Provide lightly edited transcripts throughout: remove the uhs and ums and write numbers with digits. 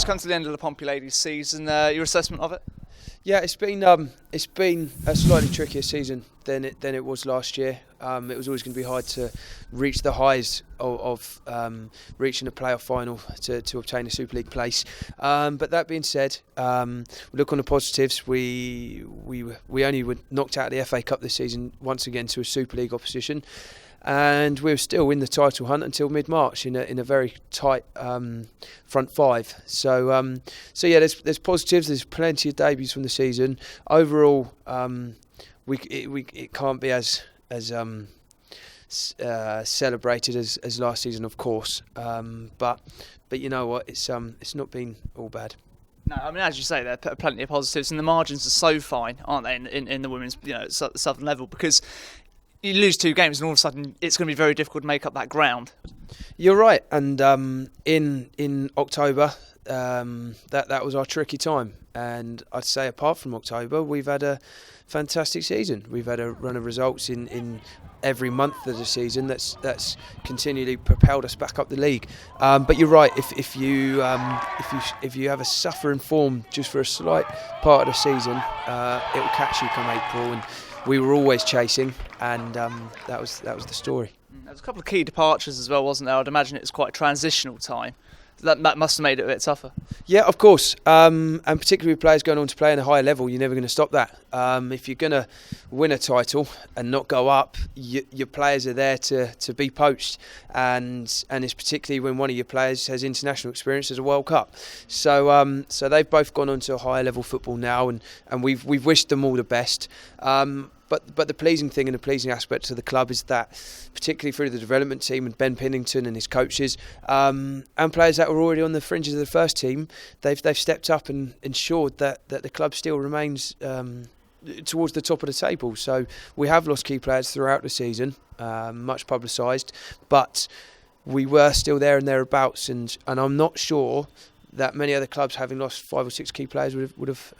it's come to the end of the Pompey Ladies season. Your assessment of it? Yeah, it's been a slightly trickier season than it was last year. It was always going to be hard to reach the highs of reaching a playoff final to obtain a Super League place. But that being said, we look on the positives. We only were knocked out of the FA Cup this season once again to a Super League opposition. And we were still in the title hunt until mid-March in a very tight front five. So yeah, there's positives. There's plenty of debuts from the season. Overall, it can't be as celebrated as last season, of course. But you know what? It's not been all bad. No, I mean, as you say, there are plenty of positives, and the margins are so fine, aren't they, in the women's southern level, because you lose 2 games and all of a sudden it's going to be very difficult to make up that ground. You're right, and in October, that was our tricky time. And I'd say apart from October, we've had a fantastic season. We've had a run of results in every month of the season that's continually propelled us back up the league. But you're right, if you have a suffering form just for a slight part of the season, it will catch you come April. And we were always chasing, and that was the story. There was a couple of key departures as well, wasn't there? I'd imagine it was quite a transitional time. That must have made it a bit tougher. Yeah, of course. And particularly with players going on to play at a higher level, you're never going to stop that. If you're going to win a title and not go up, your players are there to be poached. And it's particularly when one of your players has international experience as a World Cup. So they've both gone on to a higher level football now, and we've wished them all the best. But the pleasing thing and the pleasing aspect to the club is that, particularly through the development team and Ben Pennington and his coaches, and players that were already on the fringes of the first team, they've stepped up and ensured that the club still remains towards the top of the table. So we have lost key players throughout the season, much publicised, but we were still there and thereabouts, and I'm not sure that many other clubs, having lost 5 or 6 key players, would have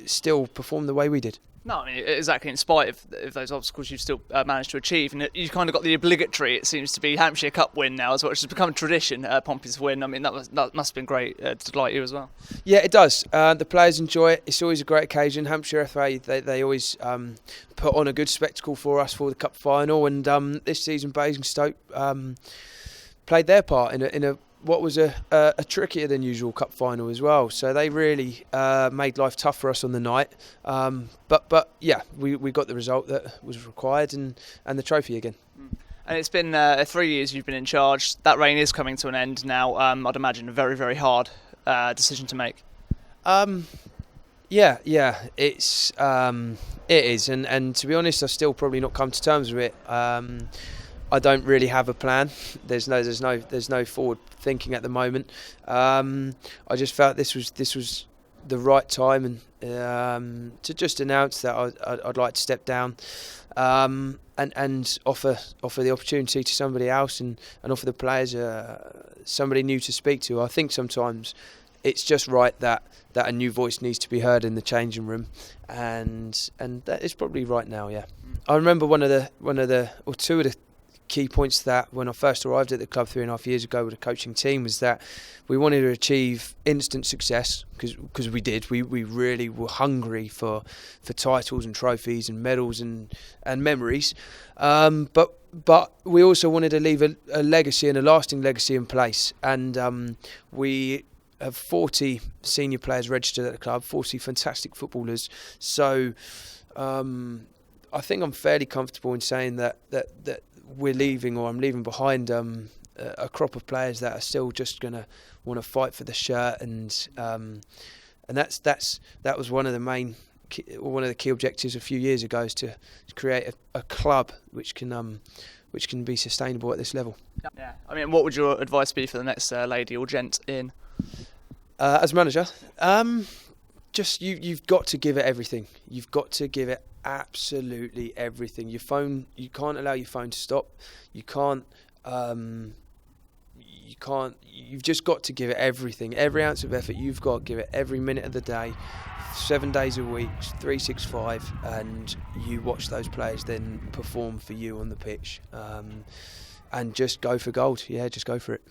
still performed the way we did. No, I mean, exactly, in spite of those obstacles you've still managed to achieve. And you've kind of got the obligatory, it seems to be, Hampshire Cup win now as well, which has become a tradition, Pompey's win. I mean, that must have been great to delight you as well. Yeah, it does. The players enjoy it. It's always a great occasion. Hampshire FA, they always put on a good spectacle for us for the Cup final. And this season, Basingstoke played their part in a what was a trickier than usual cup final as well. So they really made life tough for us on the night. But yeah, we got the result that was required and the trophy again. And it's been 3 years you've been in charge. That reign is coming to an end now. I'd imagine a very, very hard decision to make. Yeah, it is. And to be honest, I've still probably not come to terms with it. I don't really have a plan. There's no forward thinking at the moment. I just felt this was the right time and to just announce that I'd like to step down and offer the opportunity to somebody else and offer the players somebody new to speak to. I think sometimes it's just right that a new voice needs to be heard in the changing room, and that is probably right now. Yeah, I remember two of the key points that when I first arrived at the club 3.5 years ago with the coaching team was that we wanted to achieve instant success because we did. We really were hungry for titles and trophies and medals and memories. But we also wanted to leave a legacy and a lasting legacy in place. And we have 40 senior players registered at the club, 40 fantastic footballers. So I think I'm fairly comfortable in saying that we're leaving, or I'm leaving behind a crop of players that are still just going to want to fight for the shirt, and that was one of the key objectives a few years ago, is to create a club which can be sustainable at this level. Yeah, I mean, what would your advice be for the next lady or gent in? As manager, just you've got to give it everything. You've got to give it absolutely everything. Your phone, you can't allow your phone to stop. You've just got to give it everything, every ounce of effort. You've got to give it every minute of the day, 7 days a week, 365, and you watch those players then perform for you on the pitch, and just go for gold. Yeah, just go for it.